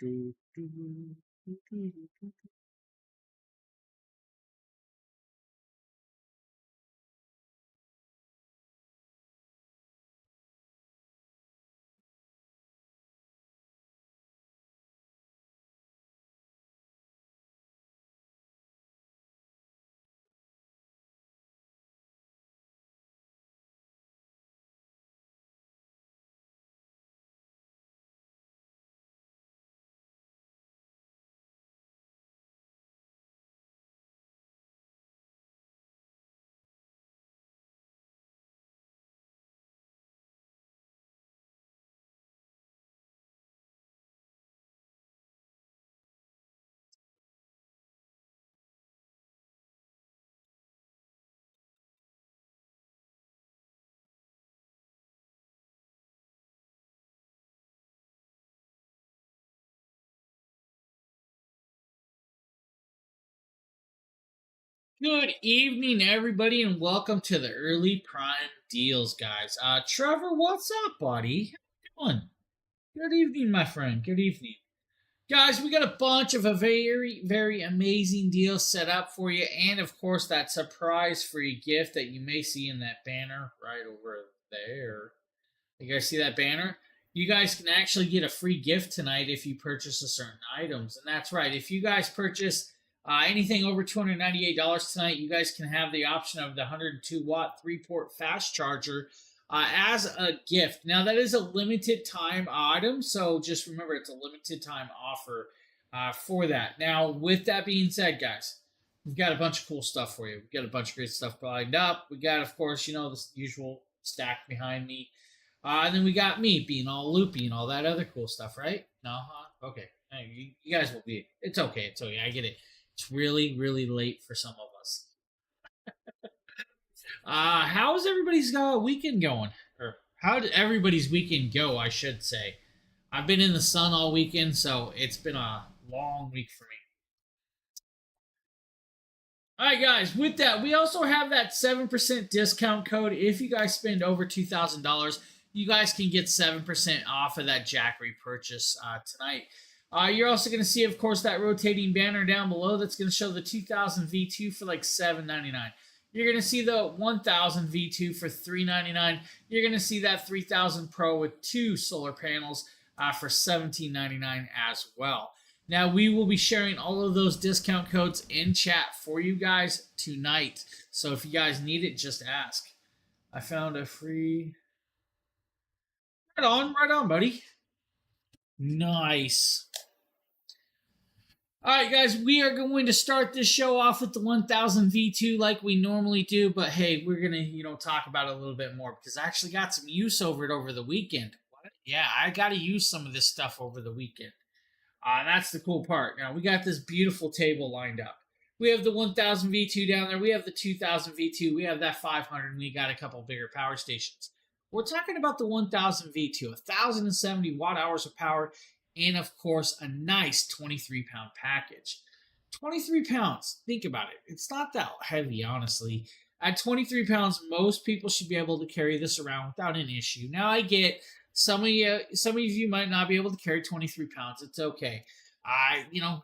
Good evening, everybody, and welcome to the Early Prime Deals, guys. Trevor, what's up, buddy? How you doing? Good evening, my friend. Good evening. Guys, we got a bunch of a very amazing deals set up for you, and of course, that surprise free gift that you may see in that banner right over there. You guys see that banner? You guys can actually get a free gift tonight if you purchase a certain items, and that's right. If you guys purchase anything over $298 tonight, you guys can have the option of the 102-watt 3-port fast charger as a gift. Now that is a limited time item, so just remember it's a limited time offer for that. Now, with that being said, guys, we've got a bunch of cool stuff for you. We've got a bunch of great stuff lined up. We got, of course, the usual stack behind me. And then we got me being all loopy and all that other cool stuff, right? No? Huh? Okay. Hey, you guys will be. It's okay. It's okay. I get it. It's really late for some of us. How's everybody's weekend going? Or how did everybody's weekend go, I should say? I've been in the sun all weekend, so it's been a long week for me. All right, guys. With that, we also have that 7% discount code. If you guys spend over $2,000, you guys can get 7% off of that Jackery purchase tonight. You're also going to see, of course, that rotating banner down below that's going to show the 2000 V2 for like $7.99. You're going to see the 1000 V2 for $3.99. You're going to see that 3000 Pro with 2 solar panels for $17.99 as well. Now, we will be sharing all of those discount codes in chat for you guys tonight. So if you guys need it, just ask. I found a free... Right on, buddy. Nice. All right, guys, we are going to start this show off with the 1000 V2 like we normally do, but hey, we're going to, talk about it a little bit more because I actually got some use over it over the weekend. What? Yeah, I got to use some of this stuff over the weekend. That's the cool part. Now, we got this beautiful table lined up. We have the 1000 V2 down there. We have the 2000 V2. We have that 500, and we got a couple bigger power stations. We're talking about the 1000 V2, 1070 watt hours of power, and of course, a nice 23-pound package. 23 pounds, think about it. It's not that heavy, honestly. At 23 pounds, most people should be able to carry this around without an issue. Now, I get some of you might not be able to carry 23 pounds. It's okay.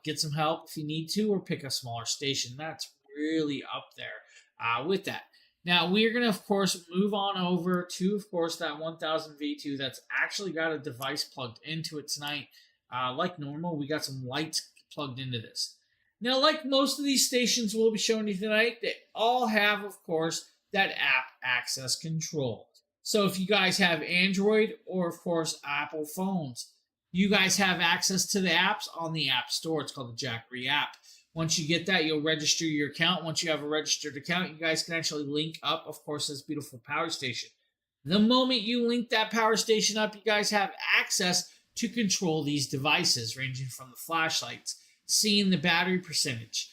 Get some help if you need to, or pick a smaller station. That's really up there with that. Now, we're going to, of course, move on over to, of course, that 1000 V2 that's actually got a device plugged into it tonight. Like normal, we got some lights plugged into this. Now, like most of these stations we'll be showing you tonight, they all have, of course, that app access control. So if you guys have Android or, of course, Apple phones, you guys have access to the apps on the App Store. It's called the Jackery app. Once you get that, you'll register your account. Once you have a registered account, you guys can actually link up, of course, this beautiful power station. The moment you link that power station up, you guys have access to control these devices, ranging from the flashlights, seeing the battery percentage,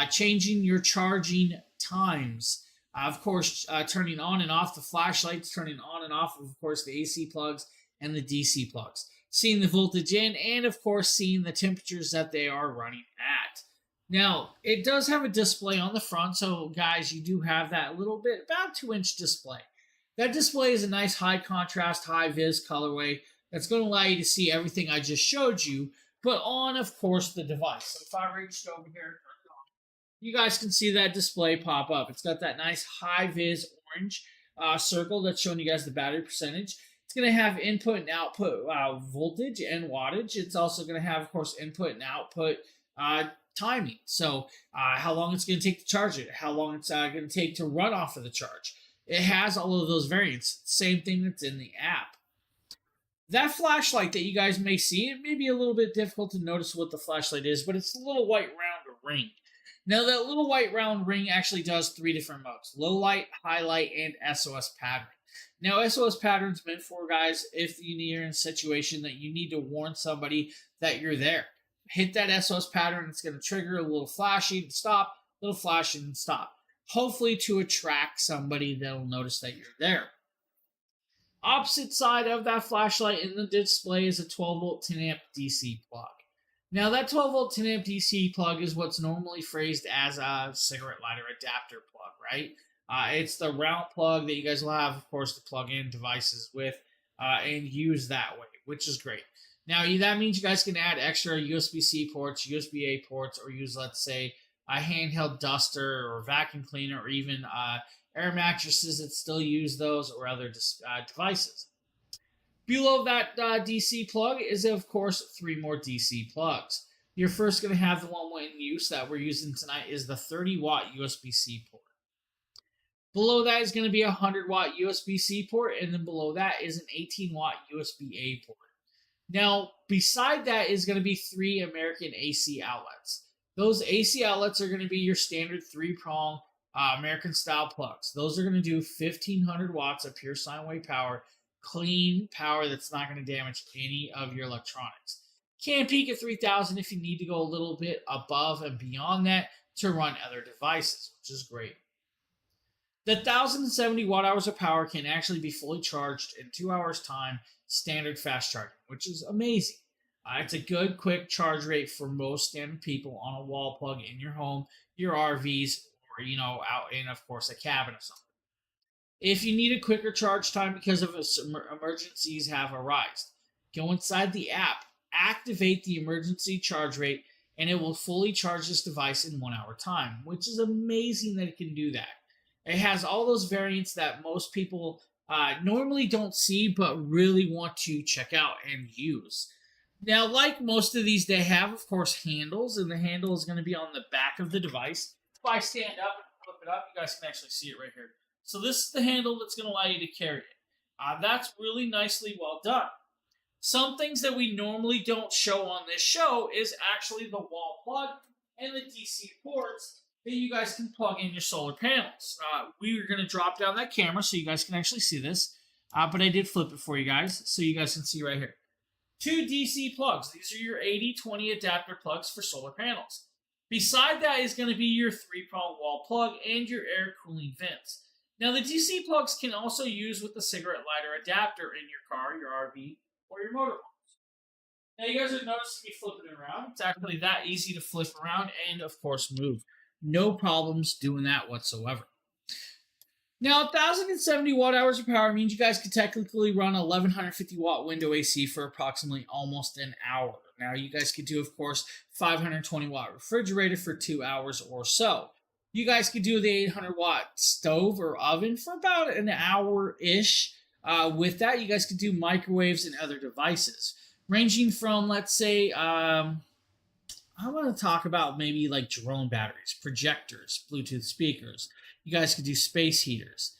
changing your charging times, of course, turning on and off the flashlights, turning on and off, of course, the AC plugs and the DC plugs, seeing the voltage in, and, of course, seeing the temperatures that they are running at. Now, it does have a display on the front, so guys, you do have that little bit, about 2-inch display. That display is a nice high contrast, high vis colorway that's going to allow you to see everything I just showed you. but on, of course, the device. So if I reached over here, you guys can see that display pop up. It's got that nice high vis orange circle that's showing you guys the battery percentage. It's going to have input and output voltage and wattage. It's also going to have, of course, input and output timing. So how long it's going to take to charge it, how long it's going to take to run off of the charge. It has all of those variants. Same thing that's in the app. That flashlight that you guys may see, it may be a little bit difficult to notice what the flashlight is, but it's a little white round ring. Now, that little white round ring actually does 3 different modes: low light, high light, and SOS pattern. Now, SOS pattern's meant for, guys, if you're in a situation that you need to warn somebody that you're there. Hit that SOS pattern, it's going to trigger a little flashing and stop, little flashing and stop. Hopefully to attract somebody that'll notice that you're there. Opposite side of that flashlight in the display is a 12 volt 10 amp DC plug. Now, that 12 volt 10 amp DC plug is what's normally phrased as a cigarette lighter adapter plug, right? It's the round plug that you guys will have, of course, to plug in devices with and use that way, which is great. Now, that means you guys can add extra USB-C ports, USB-A ports, or use, let's say, a handheld duster or vacuum cleaner, or even air mattresses that still use those, or other devices. Below that DC plug is, of course, 3 more DC plugs. You're first going to have the one in use that we're using tonight is the 30 watt USB-C port. Below that is going to be a 100 watt USB-C port, and then below that is an 18 watt USB-A port. Now, beside that is going to be 3 American AC outlets. Those AC outlets are going to be your standard 3-prong American style plugs. Those are going to do 1500 watts of pure sine wave power, clean power that's not going to damage any of your electronics. Can peak at 3000 if you need to go a little bit above and beyond that to run other devices, which is great. The 1070 watt hours of power can actually be fully charged in 2 hours time, standard fast charging, which is amazing. It's a good, quick charge rate for most standard people on a wall plug in your home, your RVs, or, out in, of course, a cabin or something. If you need a quicker charge time because of emergencies have arisen, go inside the app, activate the emergency charge rate, and it will fully charge this device in 1 hour time, which is amazing that it can do that. It has all those variants that most people normally don't see, but really want to check out and use. Now, like most of these, they have, of course, handles, and the handle is going to be on the back of the device. If I stand up and flip it up, you guys can actually see it right here. So this is the handle that's going to allow you to carry it. That's really nicely well done. Some things that we normally don't show on this show is actually the wall plug and the DC ports that you guys can plug in your solar panels. We are going to drop down that camera so you guys can actually see this, but I did flip it for you guys so you guys can see right here. 2 DC plugs. These are your 80-20 adapter plugs for solar panels. Beside that is going to be your 3-prong wall plug and your air cooling vents. Now, the DC plugs can also use with the cigarette lighter adapter in your car, your RV, or your motorhomes. Now, you guys have noticed me flipping it around. It's actually that easy to flip around and, of course, move. No problems doing that whatsoever. Now, 1070 watt hours of power means you guys could technically run 1150 watt window AC for approximately almost an hour. Now, you guys could do, of course, 520 watt refrigerator for 2 hours or so. You guys could do the 800 watt stove or oven for about an hour-ish. With that, you guys could do microwaves and other devices, ranging from, let's say, I want to talk about maybe like drone batteries, projectors, Bluetooth speakers. You guys could do space heaters.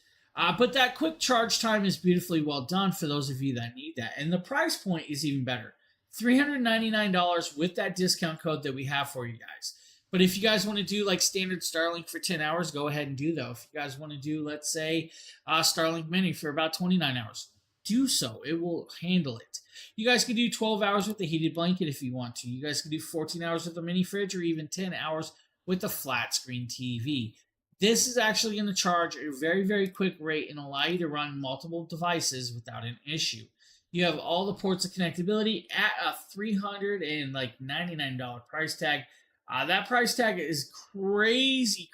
But that quick charge time is beautifully well done for those of you that need that. And the price point is even better. $399 with that discount code that we have for you guys. But if you guys want to do like standard Starlink for 10 hours, go ahead and do that. If you guys want to do, let's say, Starlink Mini for about 29 hours, do so. It will handle it. You guys can do 12 hours with the heated blanket if you want to. You guys can do 14 hours with a mini fridge or even 10 hours with a flat screen TV. This is actually going to charge a very, very quick rate and allow you to run multiple devices without an issue. You have all the ports of connectability at a $399 price tag. That price tag is crazy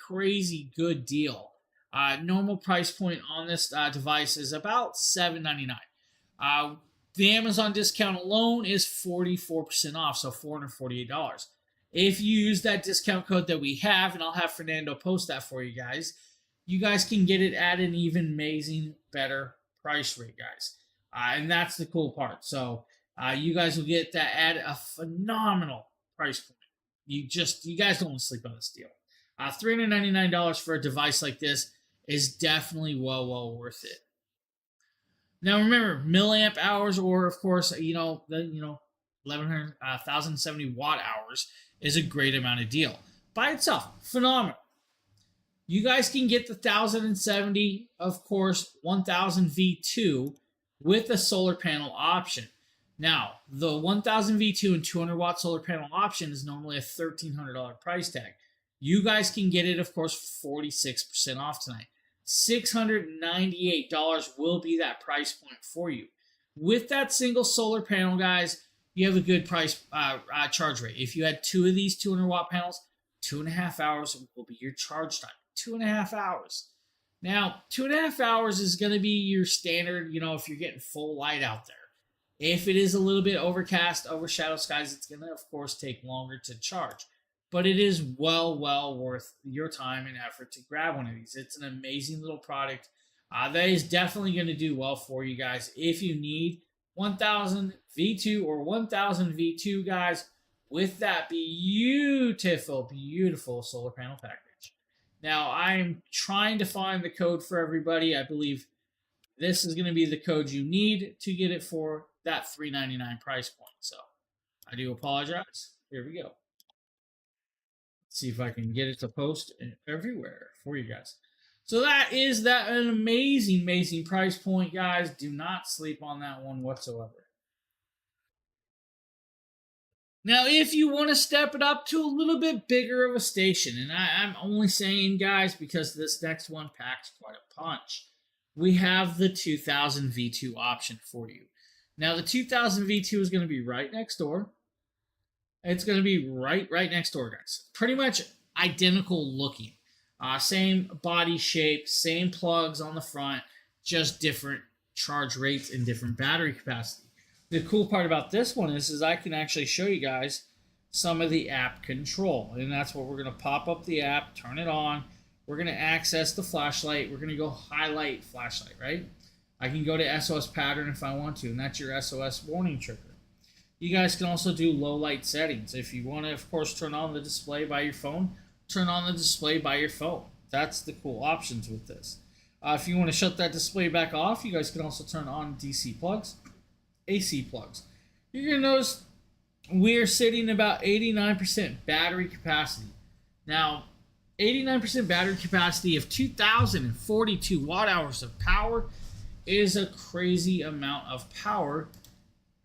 good deal. Normal price point on this device is about $799. The Amazon discount alone is 44% off, so $448. If you use that discount code that we have, and I'll have Fernando post that for you guys can get it at an even amazing, better price rate, guys. And that's the cool part. So you guys will get that at a phenomenal price point. You guys don't want to sleep on this deal. $399 for a device like this is definitely well worth it. Now remember, milliamp hours, or of course, the 1070 watt hours is a great amount of deal by itself. Phenomenal. You guys can get the 1070, of course, 1000 V2 with a solar panel option. Now, the 1000 V2 and 200 watt solar panel option is normally a $1,300 price tag. You guys can get it, of course, 46% off tonight. $698 will be that price point for you. With that single solar panel, guys, you have a good price charge rate. If you had two of these 200 watt panels, 2.5 hours will be your charge time. 2.5 hours. Now, 2.5 hours is going to be your standard, if you're getting full light out there. If it is a little bit overcast, overshadowed skies, it's going to, of course, take longer to charge. But it is well worth your time and effort to grab one of these. It's an amazing little product that is definitely going to do well for you guys. If you need 1000 V2 or 1000 V2, guys, with that beautiful solar panel package. Now, I'm trying to find the code for everybody. I believe this is going to be the code you need to get it for that $399 price point. So I do apologize. Here we go. Let's see if I can get it to post everywhere for you guys. So that is an amazing price point, guys. Do not sleep on that one whatsoever. Now, if you want to step it up to a little bit bigger of a station, and I'm only saying, guys, because this next one packs quite a punch, we have the 2000 V2 option for you. Now, the 2000 V2 is going to be right next door. It's going to be right next door, guys. Pretty much identical looking. Same body shape, same plugs on the front, just different charge rates and different battery capacity. The cool part about this one is I can actually show you guys some of the app control. And that's what we're going to pop up the app, turn it on. We're going to access the flashlight. We're going to go highlight flashlight, right? I can go to SOS pattern if I want to, and that's your SOS warning trigger. You guys can also do low light settings. If you want to, of course, turn on the display by your phone, turn on the display by your phone. That's the cool options with this. If you want to shut that display back off, you guys can also turn on DC plugs. AC plugs. You're going to notice we're sitting about 89% battery capacity. Now, 89% battery capacity of 2,042 watt hours of power is a crazy amount of power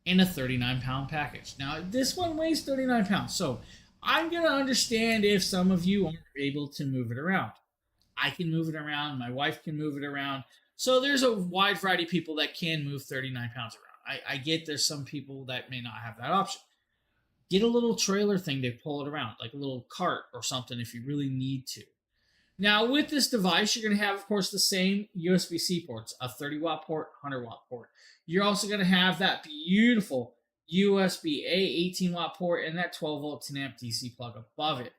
in a 39-pound package. Now, this one weighs 39 pounds, so I'm going to understand if some of you aren't able to move it around. I can move it around. My wife can move it around. So there's a wide variety of people that can move 39 pounds around. I get there's some people that may not have that option. Get a little trailer thing to pull it around, like a little cart or something if you really need to. Now, with this device, you're going to have, of course, the same USB-C ports, a 30-watt port, 100-watt port. You're also going to have that beautiful USB-A 18-watt port and that 12-volt 10-amp DC plug above it.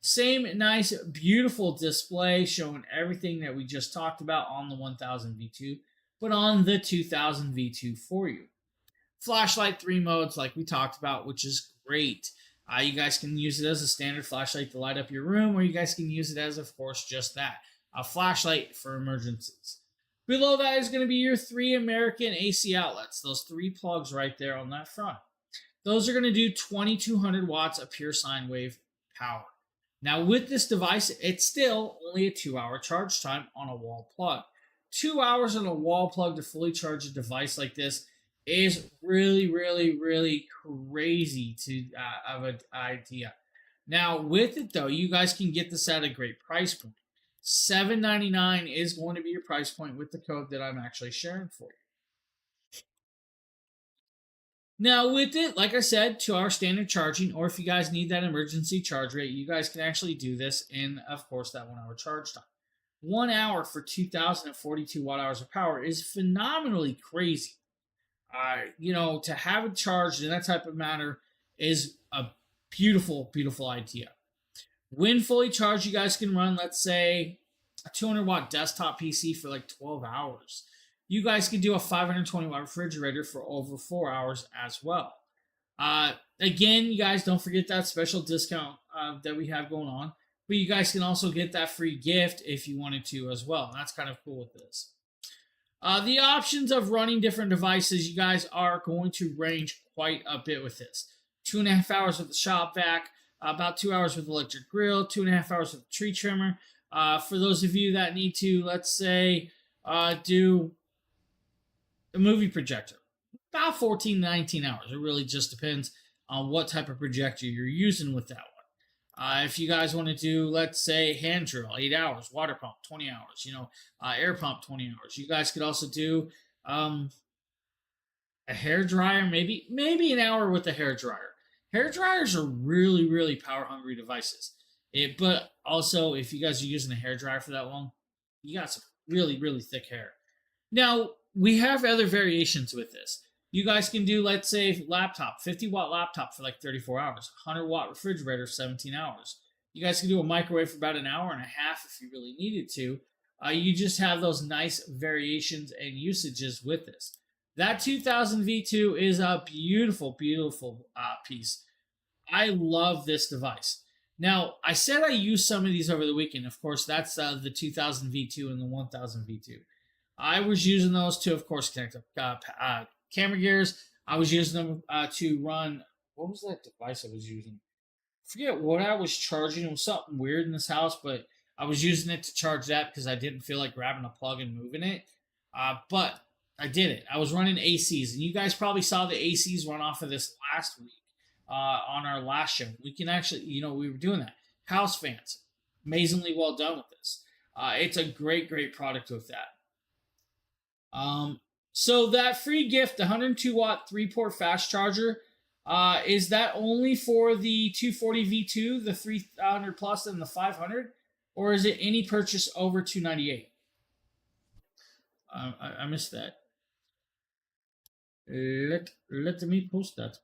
Same nice, beautiful display showing everything that we just talked about on the 1000 V2, but on the 2000 V2 for you. Flashlight 3 modes like we talked about, which is great. You guys can use it as a standard flashlight to light up your room, or you guys can use it as, of course, just that, a flashlight for emergencies. Below that is going to be your 3 American AC outlets, those 3 plugs right there on that front. Those are going to do 2200 watts of pure sine wave power. Now, with this device, it's still only a 2-hour charge time on a wall plug. 2 hours on a wall plug to fully charge a device like this is really crazy of an idea. Now, with it though, you guys can get this at a great price point. $799 is going to be your price point with the code that I'm actually sharing for you. Now, with it, like I said, 2-hour standard charging, or if you guys need that emergency charge rate, you guys can actually do this in, of course, that 1-hour charge time. 1 hour for 2,042 watt hours of power is phenomenally crazy. To have it charged in that type of manner is a beautiful, beautiful idea. When fully charged, you guys can run, let's say, a 200-watt desktop PC for like 12 hours. You guys can do a 520-watt refrigerator for over 4 hours as well. Again, you guys don't forget that special discount that we have going on. But you guys can also get that free gift if you wanted to as well. And that's kind of cool with this. The options of running different devices, you guys are going to range quite a bit with this. 2.5 hours with the shop vac, about 2 hours with the electric grill, 2.5 hours with the tree trimmer. For those of you that need to, let's say, do a movie projector, about 14 to 19 hours. It really just depends on what type of projector you're using with that one. If you guys want to do, let's say, hand drill, 8 hours, water pump, 20 hours, air pump, 20 hours. You guys could also do a hair dryer, maybe an hour with a hair dryer. Hair dryers are really, really power hungry devices. But also, if you guys are using a hair dryer for that long, you got some really, really thick hair. Now, we have other variations with this. You guys can do, let's say, laptop, 50-watt laptop for like 34 hours, 100-watt refrigerator, 17 hours. You guys can do a microwave for about an hour and a half if you really needed to. You just have those nice variations and usages with this. That 2000 V2 is a beautiful, beautiful piece. I love this device. Now, I said I used some of these over the weekend. Of course, that's the 2000 V2 and the 1000 V2. I was using those to, of course, connect up camera gears. I was using them to run. What was that device I was using? I forget what I was charging. It was something weird in this house, but I was using it to charge that because I didn't feel like grabbing a plug and moving it. But I did it. I was running ACs, and you guys probably saw the ACs run off of this last week on our last show. We can actually, we were doing that. House fans, amazingly well done with this. It's a great, great product with that. So that free gift, the 102-watt 3-port fast charger, is that only for the 240 V2, the 300 plus, and the 500, or is it any purchase over 298? I missed that. Let me post that.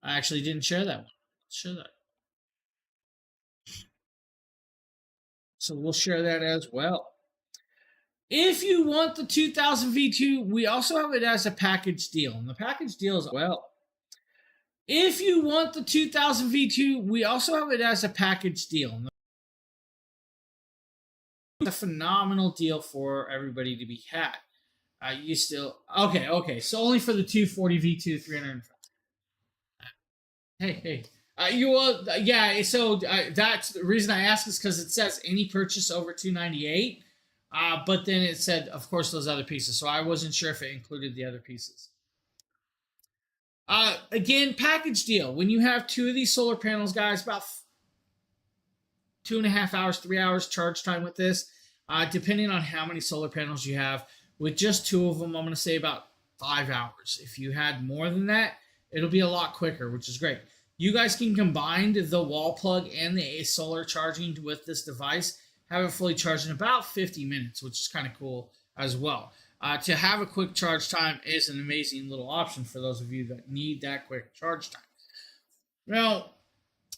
I actually didn't share that one. Let's share that. So we'll share that as well. If you want the 2000 V2, we also have it as a package deal. And the package deal is well. If you want the 2000 V2, we also have it as a package deal. It's a phenomenal deal for everybody to be had. You still okay? So only for the 240 V2 300. Hey. You will, yeah. So that's the reason I asked is because it says any purchase over 298. But then it said, of course, those other pieces. So I wasn't sure if it included the other pieces. Again, package deal. When you have two of these solar panels, guys, about 2.5 hours, 3 hours charge time with this, depending on how many solar panels you have. With just two of them, I'm going to say about 5 hours. If you had more than that, it'll be a lot quicker, which is great. You guys can combine the wall plug and the solar charging with this device, have it fully charged in about 50 minutes, which is kind of cool as well. To have a quick charge time is an amazing little option for those of you that need that quick charge time. Now,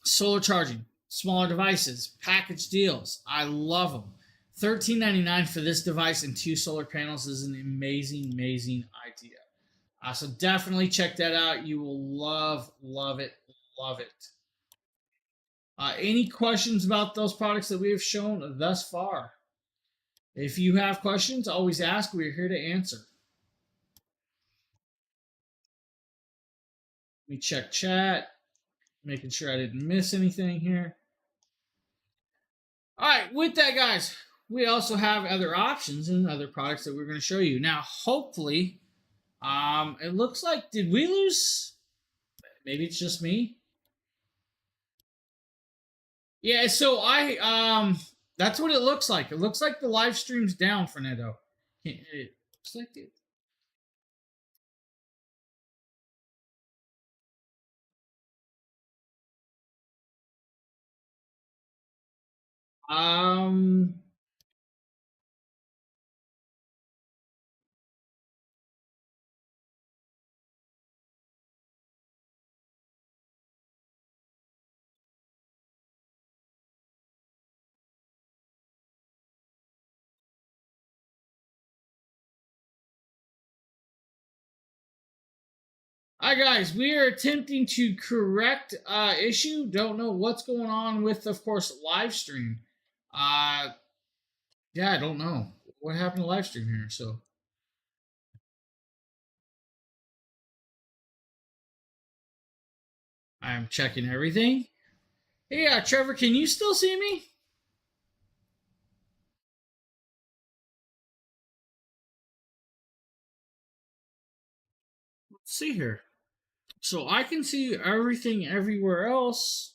solar charging, smaller devices, package deals. I love them. $13.99 for this device and 2 solar panels is an amazing, amazing idea. So definitely check that out. You will love it, love it. Any questions about those products that we have shown thus far? If you have questions, always ask. We're here to answer. Let me check chat, making sure I didn't miss anything here. All right, with that, guys, we also have other options and other products that we're going to show you. Now, hopefully, it looks like, did we lose? Maybe it's just me. Yeah, so that's what it looks like. It looks like the live stream's down for Neto. It looks like it. Um, Hi guys, we are attempting to correct issue. Don't know what's going on with, of course, live stream. Uh, yeah, I don't know what happened to live stream here. So I'm checking everything. Hey, Trevor, can you still see me? Let's see here. So I can see everything everywhere else.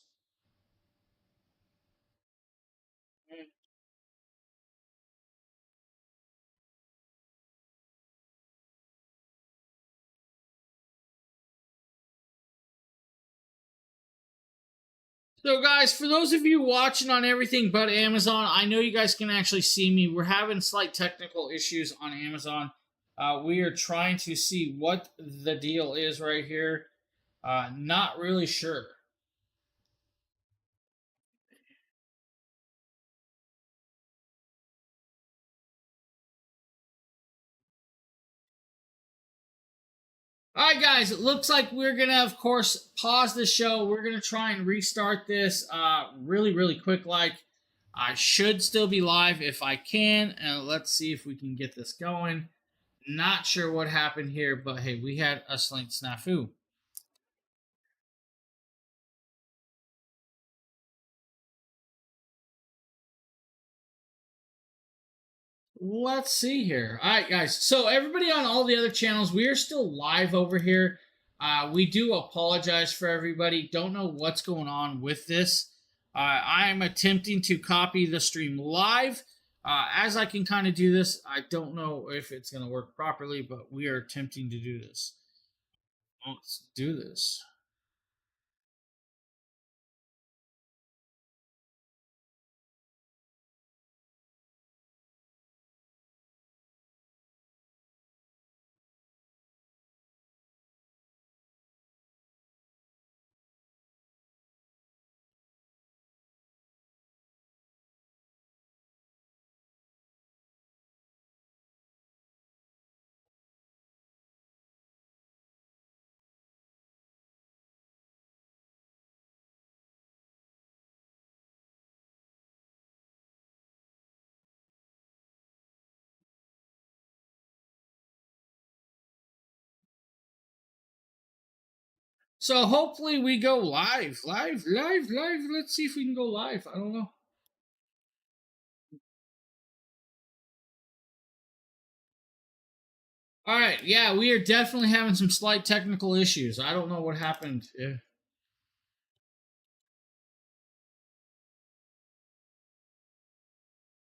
So, guys, for those of you watching on everything but Amazon, I know you guys can actually see me. We're having slight technical issues on Amazon. We are trying to see what the deal is right here. Not really sure. All right, guys, it looks like we're going to, of course, pause the show. We're going to try and restart this really, really quick. Like, I should still be live if I can. And let's see if we can get this going. Not sure what happened here, but hey, we had a slight snafu. Let's see here. All right, guys. So everybody on all the other channels, we are still live over here. We do apologize for everybody. Don't know what's going on with this. I am attempting to copy the stream live. As I can kind of do this, I don't know if it's going to work properly, but we are attempting to do this. Let's do this. So hopefully we go live. Let's see if we can go live. I don't know. All right, yeah, we are definitely having some slight technical issues. I don't know what happened. Yeah.